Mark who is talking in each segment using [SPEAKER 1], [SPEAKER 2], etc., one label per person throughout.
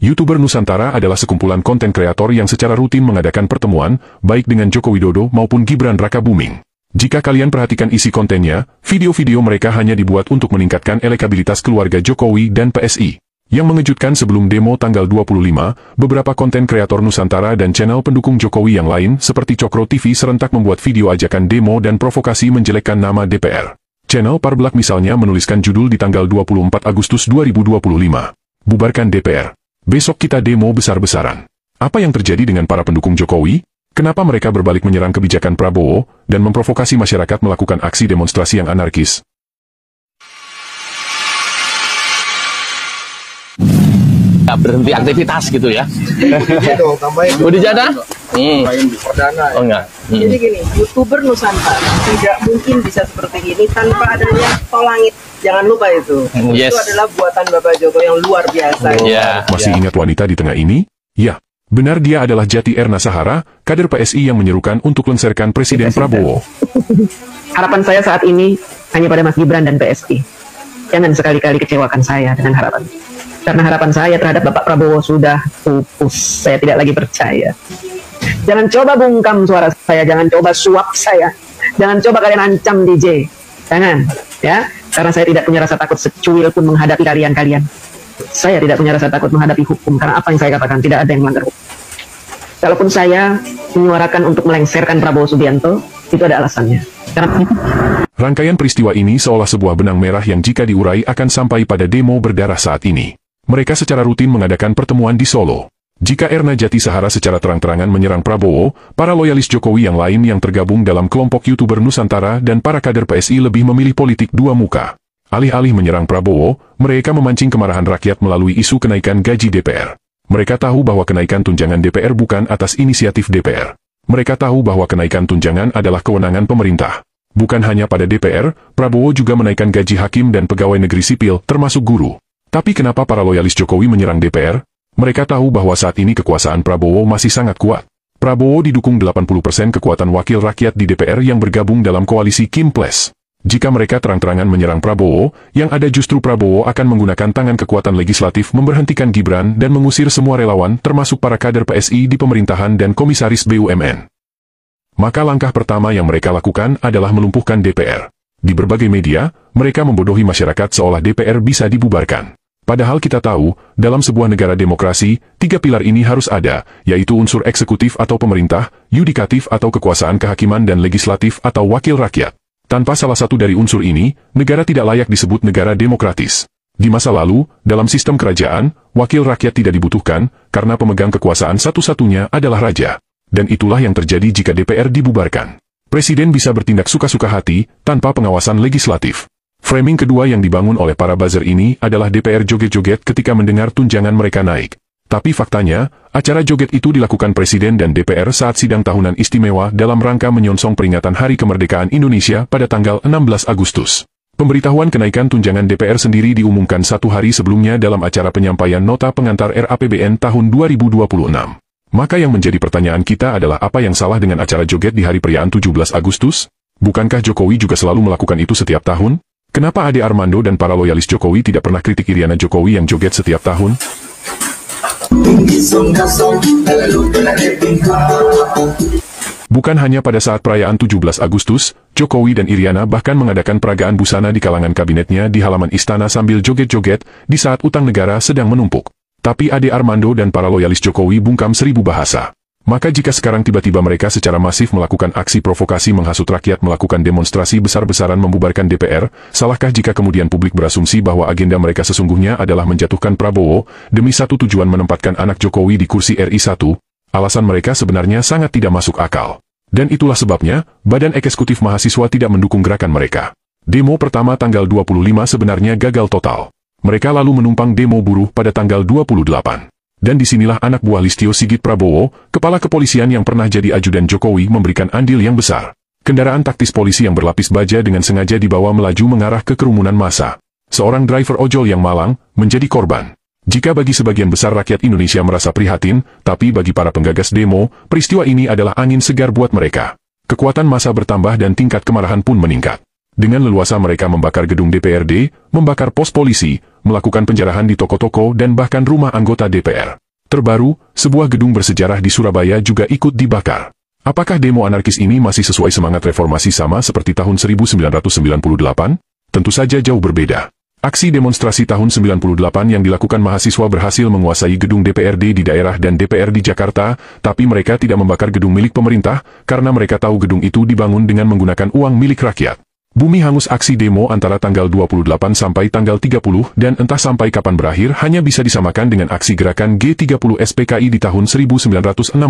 [SPEAKER 1] YouTuber Nusantara adalah sekumpulan konten kreator yang secara rutin mengadakan pertemuan, baik dengan Joko Widodo maupun Gibran Rakabuming. Jika kalian perhatikan isi kontennya, video-video mereka hanya dibuat untuk meningkatkan elektabilitas keluarga Jokowi dan PSI. Yang mengejutkan, sebelum demo tanggal 25, beberapa konten kreator Nusantara dan channel pendukung Jokowi yang lain seperti Cokro TV serentak membuat video ajakan demo dan provokasi menjelekkan nama DPR. Channel Parblak misalnya menuliskan judul di tanggal 24 Agustus 2025. Bubarkan DPR. Besok kita demo besar-besaran. Apa yang terjadi dengan para pendukung Jokowi? Kenapa mereka berbalik menyerang kebijakan Prabowo dan memprovokasi masyarakat melakukan aksi demonstrasi yang anarkis?
[SPEAKER 2] Ya, berhenti aktivitas gitu ya. Budi Jana?
[SPEAKER 3] Perdana.
[SPEAKER 2] Oh enggak.
[SPEAKER 4] Jadi gini, YouTuber Nusantara tidak mungkin bisa seperti ini tanpa adanya tol langit. Jangan lupa itu.
[SPEAKER 2] Yes.
[SPEAKER 4] Itu adalah buatan Bapak Joko yang luar biasa.
[SPEAKER 1] Masih ingat wanita di tengah ini? Ya, benar, dia adalah Jati Erna Sahara, kader PSI yang menyerukan untuk lengserkan Presiden Prabowo.
[SPEAKER 5] Harapan saya saat ini hanya pada Mas Gibran dan PSI. Jangan sekali-kali kecewakan saya dengan harapan. Karena harapan saya terhadap Bapak Prabowo sudah pupus. Saya tidak lagi percaya. Jangan coba bungkam suara saya, jangan coba suap saya. Jangan coba kalian ancam DJ. Jangan, ya. Karena saya tidak punya rasa takut secuil pun menghadapi kalian-kalian. Saya tidak punya rasa takut menghadapi hukum, karena apa yang saya katakan tidak ada yang melanggar hukum. Kalaupun saya menyuarakan untuk melengserkan Prabowo Subianto, itu ada alasannya. Karena
[SPEAKER 1] Rangkaian peristiwa ini seolah sebuah benang merah yang jika diurai akan sampai pada demo berdarah saat ini. Mereka secara rutin mengadakan pertemuan di Solo. Jika Erna Jati Sahara secara terang-terangan menyerang Prabowo, para loyalis Jokowi yang lain yang tergabung dalam kelompok YouTuber Nusantara dan para kader PSI lebih memilih politik dua muka. Alih-alih menyerang Prabowo, mereka memancing kemarahan rakyat melalui isu kenaikan gaji DPR. Mereka tahu bahwa kenaikan tunjangan DPR bukan atas inisiatif DPR. Mereka tahu bahwa kenaikan tunjangan adalah kewenangan pemerintah. Bukan hanya pada DPR, Prabowo juga menaikkan gaji hakim dan pegawai negeri sipil, termasuk guru. Tapi kenapa para loyalis Jokowi menyerang DPR? Mereka tahu bahwa saat ini kekuasaan Prabowo masih sangat kuat. Prabowo didukung 80% kekuatan wakil rakyat di DPR yang bergabung dalam koalisi Kim Plus. Jika mereka terang-terangan menyerang Prabowo, yang ada justru Prabowo akan menggunakan tangan kekuatan legislatif memberhentikan Gibran dan mengusir semua relawan termasuk para kader PSI di pemerintahan dan komisaris BUMN. Maka langkah pertama yang mereka lakukan adalah melumpuhkan DPR. Di berbagai media, mereka membodohi masyarakat seolah DPR bisa dibubarkan. Padahal kita tahu, dalam sebuah negara demokrasi, tiga pilar ini harus ada, yaitu unsur eksekutif atau pemerintah, yudikatif atau kekuasaan kehakiman dan legislatif atau wakil rakyat. Tanpa salah satu dari unsur ini, negara tidak layak disebut negara demokratis. Di masa lalu, dalam sistem kerajaan, wakil rakyat tidak dibutuhkan, karena pemegang kekuasaan satu-satunya adalah raja. Dan itulah yang terjadi jika DPR dibubarkan. Presiden bisa bertindak suka-suka hati, tanpa pengawasan legislatif. Framing kedua yang dibangun oleh para buzzer ini adalah DPR joget-joget ketika mendengar tunjangan mereka naik. Tapi faktanya, acara joget itu dilakukan Presiden dan DPR saat sidang tahunan istimewa dalam rangka menyongsong peringatan Hari Kemerdekaan Indonesia pada tanggal 16 Agustus. Pemberitahuan kenaikan tunjangan DPR sendiri diumumkan satu hari sebelumnya dalam acara penyampaian nota pengantar RAPBN tahun 2026. Maka yang menjadi pertanyaan kita adalah apa yang salah dengan acara joget di hari perayaan 17 Agustus? Bukankah Jokowi juga selalu melakukan itu setiap tahun? Kenapa Ade Armando dan para loyalis Jokowi tidak pernah kritik Iriana Jokowi yang joget setiap tahun? Bukan hanya pada saat perayaan 17 Agustus, Jokowi dan Iriana bahkan mengadakan peragaan busana di kalangan kabinetnya di halaman istana sambil joget-joget di saat utang negara sedang menumpuk. Tapi Ade Armando dan para loyalis Jokowi bungkam 1000 bahasa. Maka jika sekarang tiba-tiba mereka secara masif melakukan aksi provokasi menghasut rakyat melakukan demonstrasi besar-besaran membubarkan DPR, salahkah jika kemudian publik berasumsi bahwa agenda mereka sesungguhnya adalah menjatuhkan Prabowo demi satu tujuan menempatkan anak Jokowi di kursi RI 1? Alasan mereka sebenarnya sangat tidak masuk akal. Dan itulah sebabnya, Badan Eksekutif Mahasiswa tidak mendukung gerakan mereka. Demo pertama tanggal 25 sebenarnya gagal total. Mereka lalu menumpang demo buruh pada tanggal 28. Dan disinilah anak buah Listio Sigit Prabowo, kepala kepolisian yang pernah jadi ajudan Jokowi memberikan andil yang besar. Kendaraan taktis polisi yang berlapis baja dengan sengaja dibawa melaju mengarah ke kerumunan massa. Seorang driver ojol yang malang, menjadi korban. Jika bagi sebagian besar rakyat Indonesia merasa prihatin, tapi bagi para penggagas demo, peristiwa ini adalah angin segar buat mereka. Kekuatan massa bertambah dan tingkat kemarahan pun meningkat. Dengan leluasa mereka membakar gedung DPRD, membakar pos polisi, melakukan penjarahan di toko-toko dan bahkan rumah anggota DPR. Terbaru, sebuah gedung bersejarah di Surabaya juga ikut dibakar. Apakah demo anarkis ini masih sesuai semangat reformasi sama seperti tahun 1998? Tentu saja jauh berbeda. Aksi demonstrasi tahun 98 yang dilakukan mahasiswa berhasil menguasai gedung DPRD di daerah dan DPR di Jakarta, tapi mereka tidak membakar gedung milik pemerintah, karena mereka tahu gedung itu dibangun dengan menggunakan uang milik rakyat. Bumi hangus aksi demo antara tanggal 28 sampai tanggal 30 dan entah sampai kapan berakhir hanya bisa disamakan dengan aksi gerakan G30 SPKI di tahun 1965.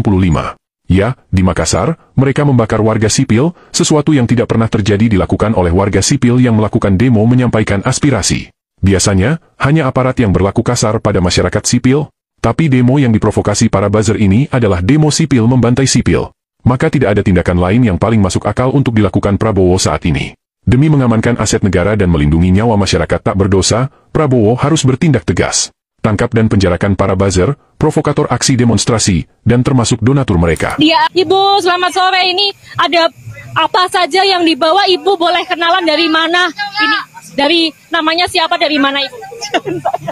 [SPEAKER 1] Ya, di Makassar, mereka membakar warga sipil, sesuatu yang tidak pernah terjadi dilakukan oleh warga sipil yang melakukan demo menyampaikan aspirasi. Biasanya, hanya aparat yang berlaku kasar pada masyarakat sipil, tapi demo yang diprovokasi para buzzer ini adalah demo sipil membantai sipil. Maka tidak ada tindakan lain yang paling masuk akal untuk dilakukan Prabowo saat ini. Demi mengamankan aset negara dan melindungi nyawa masyarakat tak berdosa, Prabowo harus bertindak tegas. Tangkap dan penjarakan para buzzer, provokator aksi demonstrasi, dan termasuk donatur mereka.
[SPEAKER 6] Ibu, selamat sore. Ini ada apa saja yang dibawa? Ibu boleh kenalan dari mana? Ini dari namanya siapa, dari mana Ibu?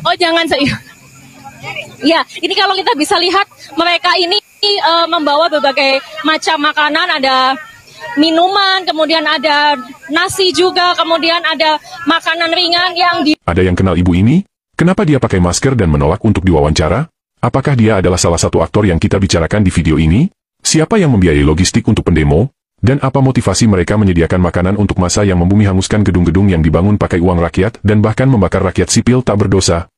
[SPEAKER 6] Oh, jangan saya. Ya, ini kalau kita bisa lihat, mereka ini membawa berbagai macam makanan, ada minuman, kemudian ada nasi juga, kemudian ada makanan ringan yang
[SPEAKER 1] Ada yang kenal ibu ini? Kenapa dia pakai masker dan menolak untuk diwawancara? Apakah dia adalah salah satu aktor yang kita bicarakan di video ini? Siapa yang membiayai logistik untuk pendemo? Dan apa motivasi mereka menyediakan makanan untuk massa yang membumi hanguskan gedung-gedung yang dibangun pakai uang rakyat dan bahkan membakar rakyat sipil tak berdosa?